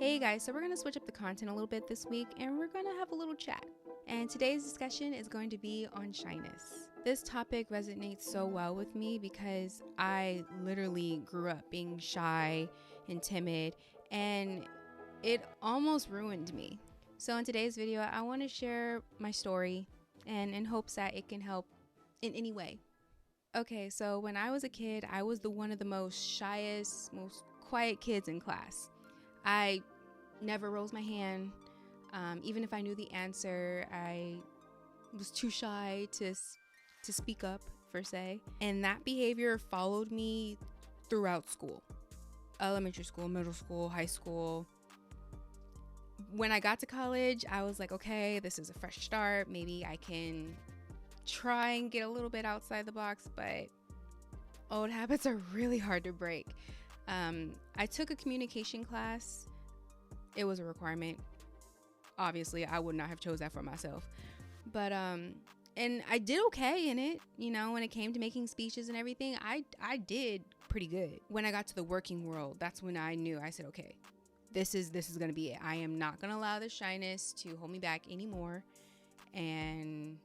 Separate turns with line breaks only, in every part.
Hey guys, so we're going to switch up the content a little bit this week and we're going to have a little chat. And today's discussion is going to be on shyness. This topic resonates so well with me because I literally grew up being shy and timid, and it almost ruined me. So in today's video, I want to share my story and in hopes that it can help in any way. Okay, so when I was a kid, I was one of the most shyest, most quiet kids in class. I never rose my hand. Even if I knew the answer, I was too shy to speak up, per se. And that behavior followed me throughout school. Elementary school, middle school, high school. When I got to college, I was like, okay, this is a fresh start. Maybe I can try and get a little bit outside the box, but old habits are really hard to break. I took a communication class. It was a requirement. Obviously, I would not have chose that for myself. But and I did okay in it. You know, when it came to making speeches and everything, I did pretty good. When I got to the working world, that's when I knew. I said, okay, this is gonna be it. I am not gonna allow the shyness to hold me back anymore. And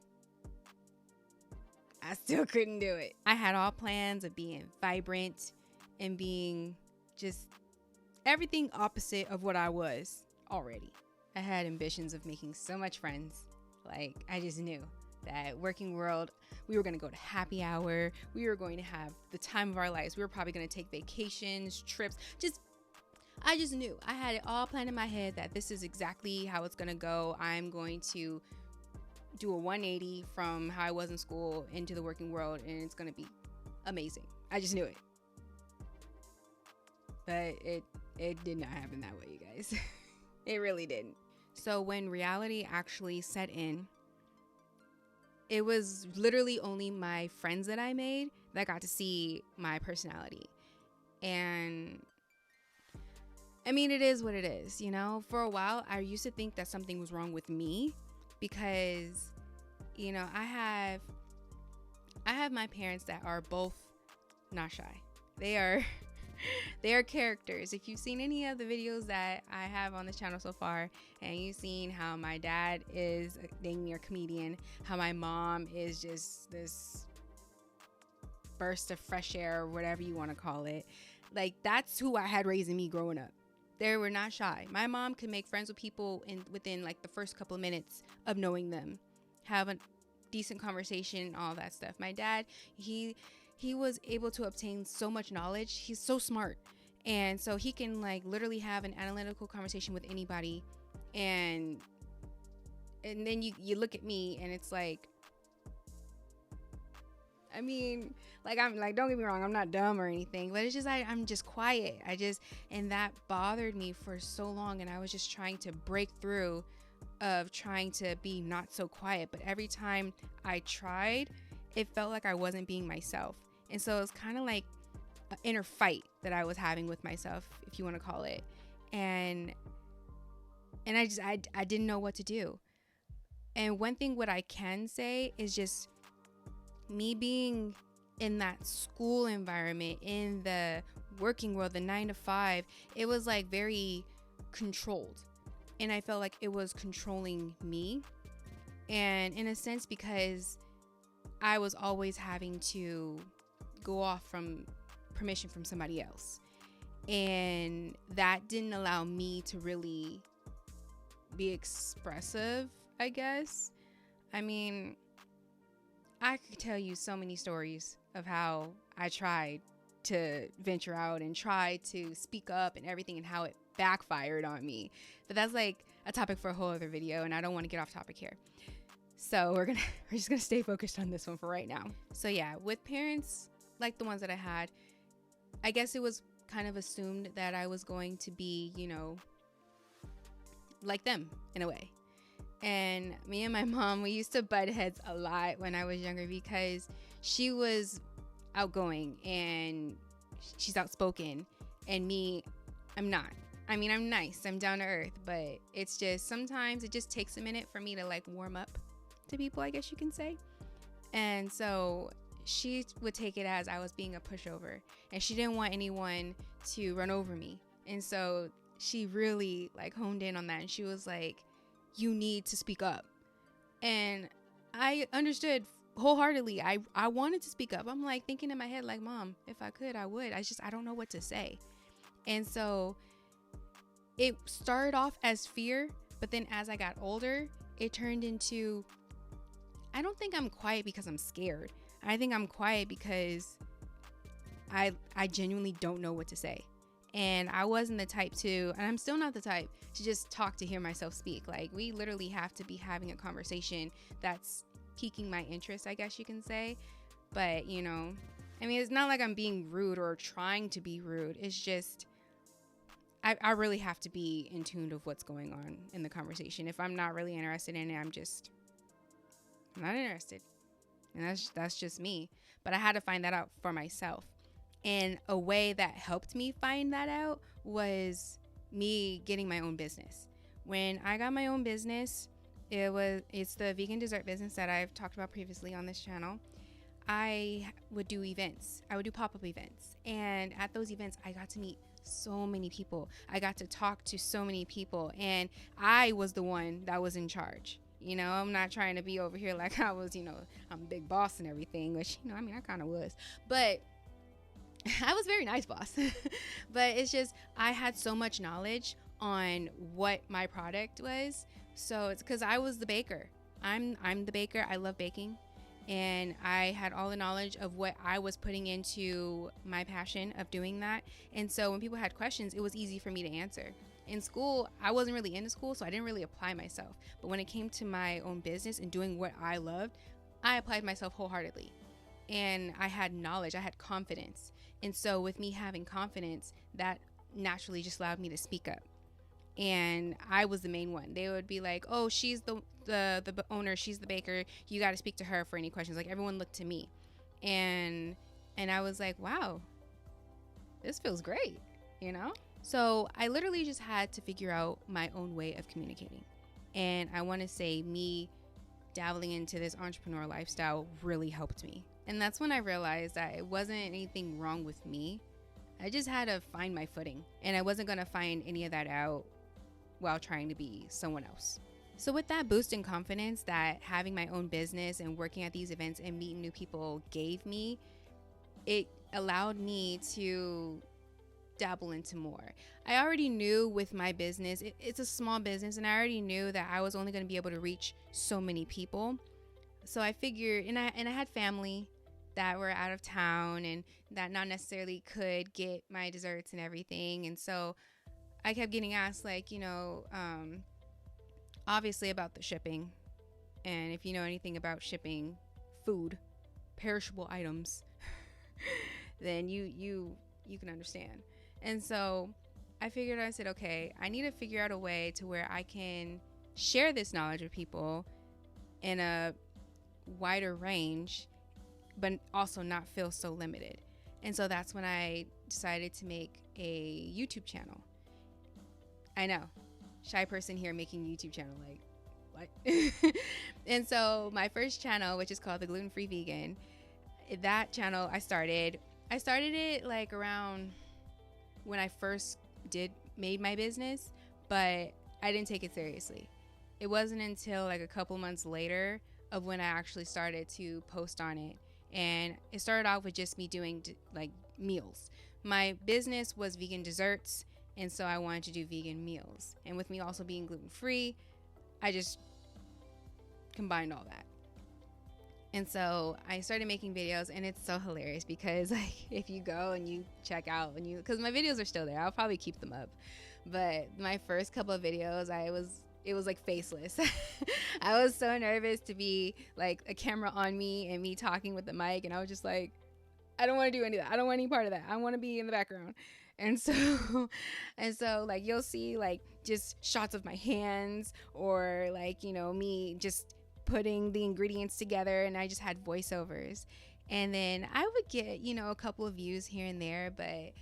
I still couldn't do it. I had all plans of being vibrant and being just everything opposite of what I was already. I had ambitions of making so much friends. Like, I just knew that working world, we were going to go to happy hour. We were going to have the time of our lives. We were probably going to take vacations, trips. I just knew. I had it all planned in my head that this is exactly how it's going to go. I'm going to do a 180 from how I was in school into the working world, and it's going to be amazing. I just knew it. But it did not happen that way, you guys. It really didn't. So when reality actually set in, it was literally only my friends that I made that got to see my personality. And I mean, it is what it is, you know? For a while, I used to think that something was wrong with me because, you know, I have my parents that are both not shy. They are characters. If you've seen any of the videos that I have on this channel so far, and you've seen how my dad is a dang near comedian, how my mom is just this burst of fresh air, or whatever you want to call it, like, that's who I had raising me growing up. They were not shy. My mom could make friends with people within like the first couple of minutes of knowing them, have a decent conversation, all that stuff. My dad, he was able to obtain so much knowledge. He's so smart. And so he can like literally have an analytical conversation with anybody. And then you look at me and it's like, I mean, like, I'm like, don't get me wrong, I'm not dumb or anything, but it's just, I'm just quiet. And that bothered me for so long. And I was just trying to break through of trying to be not so quiet. But every time I tried, it felt like I wasn't being myself. And so it was kind of like an inner fight that I was having with myself, if you want to call it. And I didn't know what to do. And one thing what I can say is just me being in that school environment, in the working world, the 9 to 5, it was like very controlled. And I felt like it was controlling me. And in a sense, because I was always having to go off from permission from somebody else. And that didn't allow me to really be expressive, I guess. I mean, I could tell you so many stories of how I tried to venture out and try to speak up and everything, and how it backfired on me. But that's like a topic for a whole other video, and I don't want to get off topic here. So we're just gonna stay focused on this one for right now. So yeah, with parents like the ones that I had, I guess it was kind of assumed that I was going to be, you know, like them in a way. And me and my mom, we used to butt heads a lot when I was younger because she was outgoing and she's outspoken, and me, I'm not. I mean, I'm nice, I'm down to earth, but it's just, sometimes it just takes a minute for me to like warm up to people, I guess you can say. And so she would take it as I was being a pushover, and she didn't want anyone to run over me. And so she really like honed in on that, and she was like, you need to speak up. And I understood wholeheartedly. I wanted to speak up. I'm like thinking in my head, like, Mom, if I could, I would. I don't know what to say. And so it started off as fear, but then as I got older, it turned into, I don't think I'm quiet because I'm scared. I think I'm quiet because I genuinely don't know what to say. And I wasn't the type to, and I'm still not the type to just talk to hear myself speak. Like, we literally have to be having a conversation that's piquing my interest, I guess you can say. But, you know, I mean, it's not like I'm being rude or trying to be rude. It's just, I really have to be in tune of what's going on in the conversation. If I'm not really interested in it, I'm not interested. And that's just me. But I had to find that out for myself. And a way that helped me find that out was me getting my own business. When I got my own business, it's the vegan dessert business that I've talked about previously on this channel. I would do events. I would do pop-up events. And at those events, I got to meet so many people. I got to talk to so many people. And I was the one that was in charge. You know, I'm not trying to be over here like I was, you know, I'm a big boss and everything, which, you know, I mean, I kind of was. But I was very nice, boss. But it's just, I had so much knowledge on what my product was. So it's because I was the baker. I'm the baker. I love baking. And I had all the knowledge of what I was putting into my passion of doing that. And so when people had questions, it was easy for me to answer. In school, I wasn't really into school, so I didn't really apply myself. But when it came to my own business and doing what I loved, I applied myself wholeheartedly. And I had knowledge, I had confidence. And so with me having confidence, that naturally just allowed me to speak up. And I was the main one. They would be like, oh, she's the owner, she's the baker, you got to speak to her for any questions. Like, everyone looked to me. And I was like, wow, this feels great, you know? So I literally just had to figure out my own way of communicating. And I want to say me dabbling into this entrepreneur lifestyle really helped me. And that's when I realized that it wasn't anything wrong with me. I just had to find my footing. And I wasn't going to find any of that out while trying to be someone else. So with that boost in confidence that having my own business and working at these events and meeting new people gave me, it allowed me to dabble into more. I already knew with my business, it's a small business, and I already knew that I was only going to be able to reach so many people. So I figured, and I had family that were out of town and that not necessarily could get my desserts and everything. And so I kept getting asked, like, you know, obviously about the shipping. And if you know anything about shipping food, perishable items, then you can understand. And so I said, okay, I need to figure out a way to where I can share this knowledge with people in a wider range, but also not feel so limited. And so that's when I decided to make a YouTube channel. I know, shy person here making a YouTube channel, like, what? And so my first channel, which is called The Gluten-Free Vegan, that channel I started it like around when I first made my business, but I didn't take it seriously. It wasn't until like a couple months later of when I actually started to post on it. And it started off with just me doing like meals. My business was vegan desserts, and so I wanted to do vegan meals. And with me also being gluten-free, I just combined all that. And so I started making videos, and it's so hilarious because, like, if you go and you check out because my videos are still there, I'll probably keep them up. But my first couple of videos, it was like faceless. I was so nervous to be like a camera on me and me talking with the mic, and I was just like, I don't want to do any of that. I don't want any part of that. I want to be in the background. And so like you'll see like just shots of my hands, or like, you know, me just putting the ingredients together, and I just had voiceovers. And then I would get, you know, a couple of views here and there, but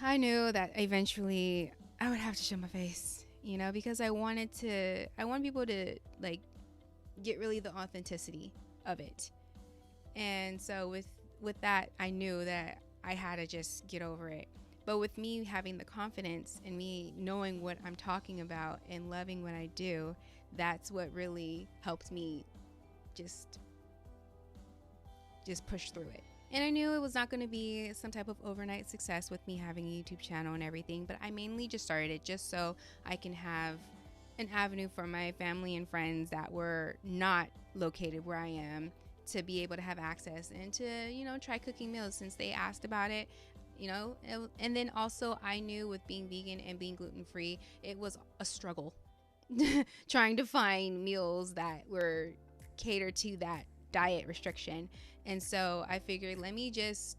I knew that eventually I would have to show my face, you know, because I want people to like get really the authenticity of it. And so with that, I knew that I had to just get over it. But with me having the confidence and me knowing what I'm talking about and loving what I do, that's what really helped me just push through it. And I knew it was not going to be some type of overnight success with me having a YouTube channel and everything, but I mainly just started it just so I can have an avenue for my family and friends that were not located where I am to be able to have access and to, try cooking meals since they asked about it, and then also I knew with being vegan and being gluten-free, it was a struggle trying to find meals that were catered to that diet restriction. And so I figured, let me just,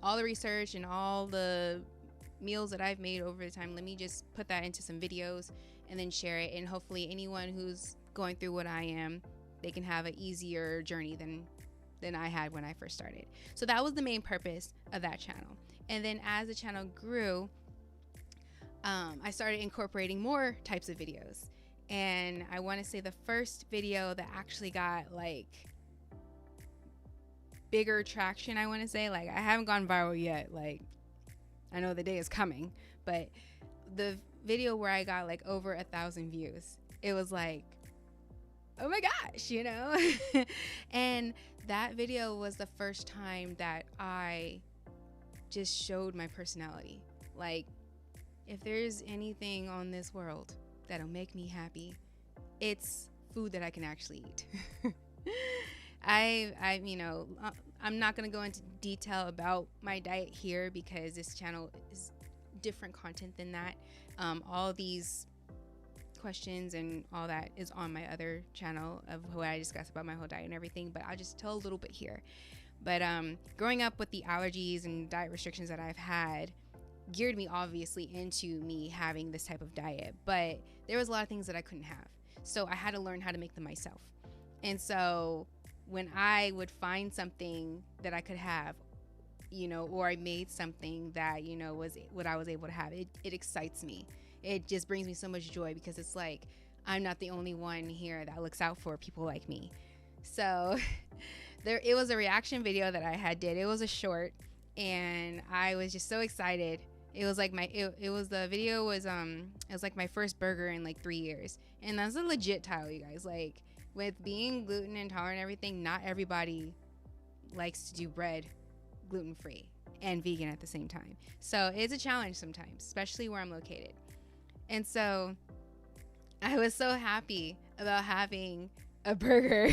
all the research and all the meals that I've made over the time, let me just put that into some videos and then share it. And hopefully anyone who's going through what I am, they can have an easier journey than I had when I first started. So that was the main purpose of that channel. And then as the channel grew, I started incorporating more types of videos. And I want to say the first video that actually got like bigger traction, I want to say, like, I haven't gone viral yet, like, I know the day is coming, but the video where I got like over 1,000 views, it was like, oh my gosh, and that video was the first time that I just showed my personality. Like, if there's anything on this world that'll make me happy, it's food that I can actually eat. I'm not going to go into detail about my diet here because this channel is different content than that. All these questions and all that is on my other channel of what I discuss about my whole diet and everything, but I'll just tell a little bit here. But growing up with the allergies and diet restrictions that I've had geared me obviously into me having this type of diet, but there was a lot of things that I couldn't have. So I had to learn how to make them myself. And so when I would find something that I could have, or I made something that, was what I was able to have, it excites me. It just brings me so much joy because it's like, I'm not the only one here that looks out for people like me. So it was a reaction video that I did. It was a short and I was just so excited. It was like the video was it was like my first burger in like 3 years. And that's a legit title, you guys. Like, with being gluten intolerant and everything, not everybody likes to do bread gluten-free and vegan at the same time. So it's a challenge sometimes, especially where I'm located. And so I was so happy about having a burger,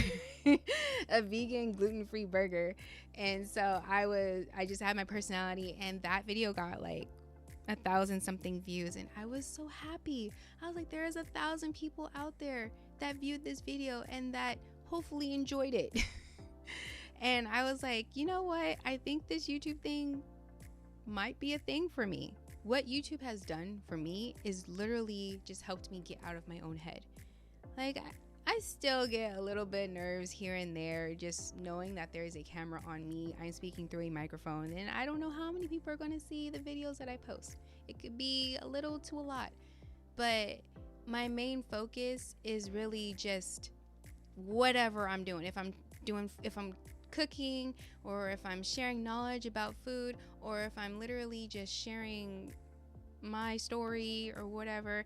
a vegan gluten-free burger. And so I just had my personality, and that video got like 1,000 something views, and I was so happy. I was like, there is 1,000 people out there that viewed this video and that hopefully enjoyed it. And I was like, you know what? I think this YouTube thing might be a thing for me. What YouTube has done for me is literally just helped me get out of my own head. Like, I still get a little bit nerves here and there just knowing that there is a camera on me. I'm speaking through a microphone, and I don't know how many people are going to see the videos that I post. It could be a little to a lot, but my main focus is really just whatever I'm doing. If I'm cooking, or if I'm sharing knowledge about food, or if I'm literally just sharing my story or whatever,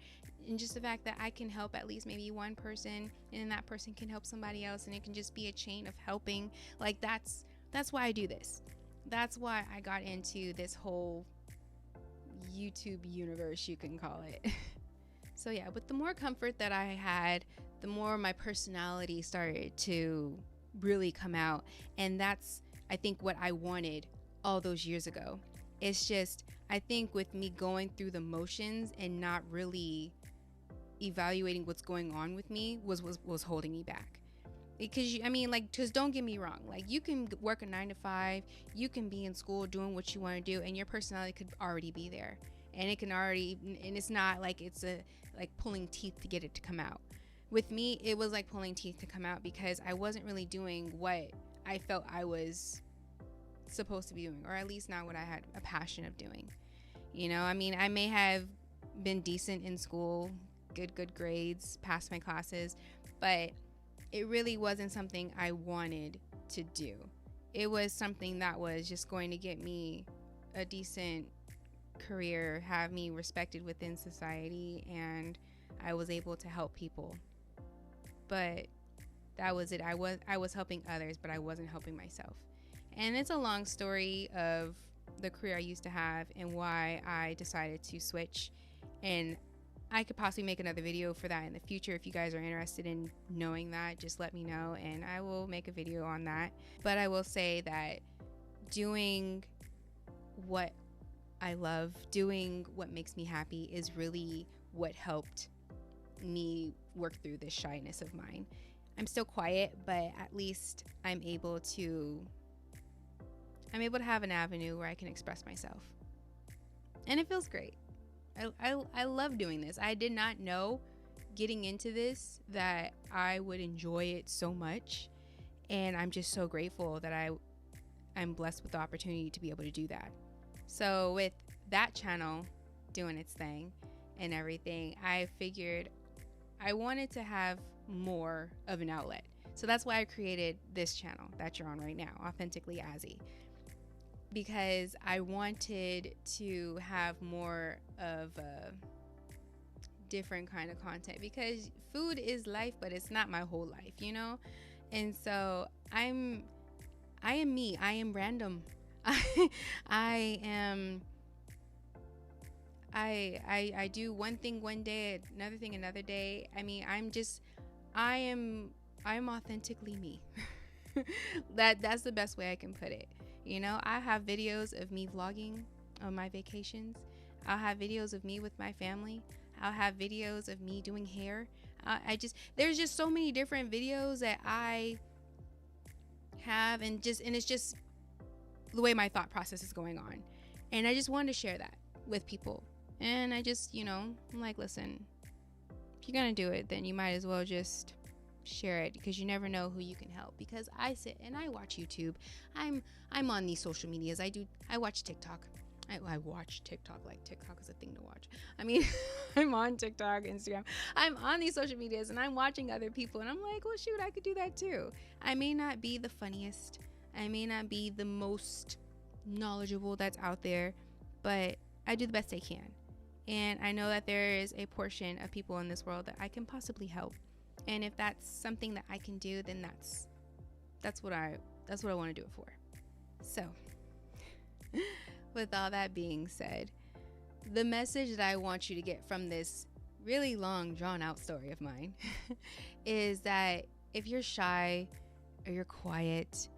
and just the fact that I can help at least maybe one person, and then that person can help somebody else, and it can just be a chain of helping. Like, that's why I do this. That's why I got into this whole YouTube universe, you can call it. So yeah, with the more comfort that I had, the more my personality started to really come out. And that's, I think, what I wanted all those years ago. It's just, I think with me going through the motions and not really evaluating what's going on with me was holding me back. Because don't get me wrong, like, you can work a 9 to 5, you can be in school doing what you want to do, and your personality could already be there, and it's not like it's like pulling teeth to get it to come out. With me, it was like pulling teeth to come out because I wasn't really doing what I felt I was supposed to be doing, or at least not what I had a passion of doing. I may have been decent in school, good grades, passed my classes, but it really wasn't something I wanted to do. It was something that was just going to get me a decent career have me respected within society, and I was able to help people. But that was it. I was helping others, but I wasn't helping myself. And it's a long story of the career I used to have and why I decided to switch. And I could possibly make another video for that in the future. If you guys are interested in knowing that, just let me know and I will make a video on that. But I will say that doing what I love, doing what makes me happy is really what helped me work through this shyness of mine. I'm still quiet, but at least I'm able to have an avenue where I can express myself. And it feels great. I love doing this. I did not know getting into this that I would enjoy it so much. And I'm just so grateful that I'm blessed with the opportunity to be able to do that. So with that channel doing its thing and everything, I figured I wanted to have more of an outlet. So that's why I created this channel that you're on right now, Authentically Azzy, because I wanted to have more of a different kind of content, because food is life, but it's not my whole life, you know? And so I am me. I am random. I do one thing one day, another thing another day. I mean, I'm authentically me. That's the best way I can put it. You know, I have videos of me vlogging on my vacations. I'll have videos of me with my family. I'll have videos of me doing hair. There's just so many different videos that I have, and it's just the way my thought process is going on. And I just wanted to share that with people. And I just, I'm like, listen, if you're going to do it, then you might as well just share it, because you never know who you can help. Because I sit and I watch YouTube. I'm on these social medias. I watch TikTok. I watch TikTok, like TikTok is a thing to watch. I mean, I'm on TikTok, Instagram. I'm on these social medias and I'm watching other people and I'm like, well, shoot, I could do that too. I may not be the funniest. I may not be the most knowledgeable that's out there, but I do the best I can. And I know that there is a portion of people in this world that I can possibly help. And if that's something that I can do, then that's what I want to do it for. So, with all that being said, the message that I want you to get from this really long, drawn out story of mine is that if you're shy or you're quiet,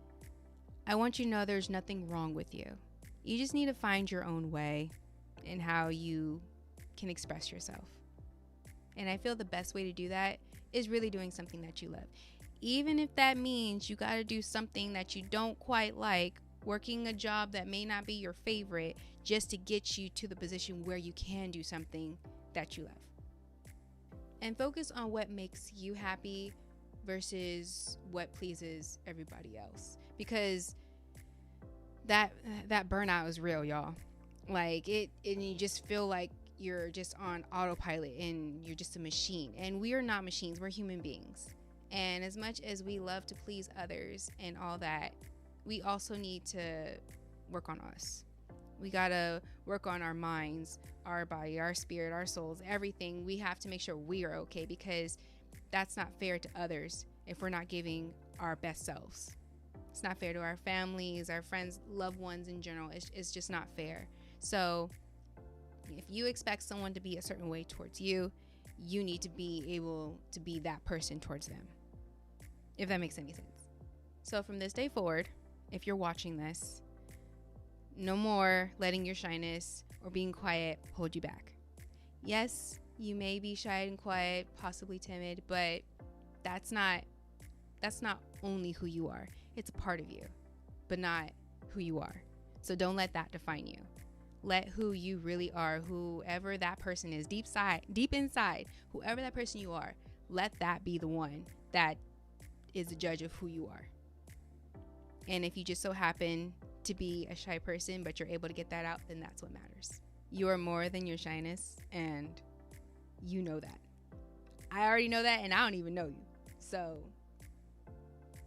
I want you to know there's nothing wrong with you. You just need to find your own way in how you can express yourself. And I feel the best way to do that is really doing something that you love. Even if that means you got to do something that you don't quite like, working a job that may not be your favorite, just to get you to the position where you can do something that you love. And focus on what makes you happy versus what pleases everybody else. Because that burnout is real, y'all. Like and you just feel like you're just on autopilot and you're just a machine. And we are not machines, we're human beings. And as much as we love to please others and all that, we also need to work on us. We gotta work on our minds, our body, our spirit, our souls, everything. We have to make sure we are okay, because that's not fair to others if we're not giving our best selves. It's not fair to our families, our friends, loved ones in general. It's just not fair. So if you expect someone to be a certain way towards you, you need to be able to be that person towards them, if that makes any sense. So from this day forward, if you're watching this, no more letting your shyness or being quiet hold you back. Yes, you may be shy and quiet, possibly timid, but that's not only who you are. It's a part of you, but not who you are. So don't let that define you. Let who you really are, whoever that person is, deep inside, whoever that person you are, let that be the one that is the judge of who you are. And if you just so happen to be a shy person, but you're able to get that out, then that's what matters. You are more than your shyness, and you know that. I already know that, and I don't even know you. So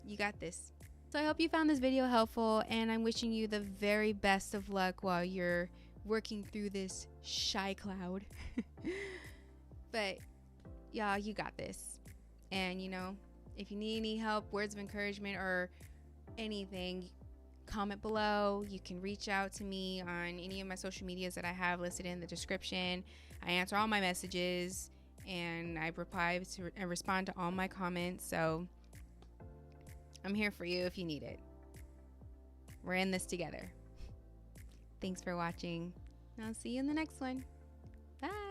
you got this. So I hope you found this video helpful, and I'm wishing you the very best of luck while you're working through this shy cloud. But y'all, you got this. And if you need any help, words of encouragement, or anything, comment below. You can reach out to me on any of my social medias that I have listed in the description. I answer all my messages, and I reply to and respond to all my comments. So I'm here for you if you need it. We're in this together. Thanks for watching. I'll see you in the next one. Bye.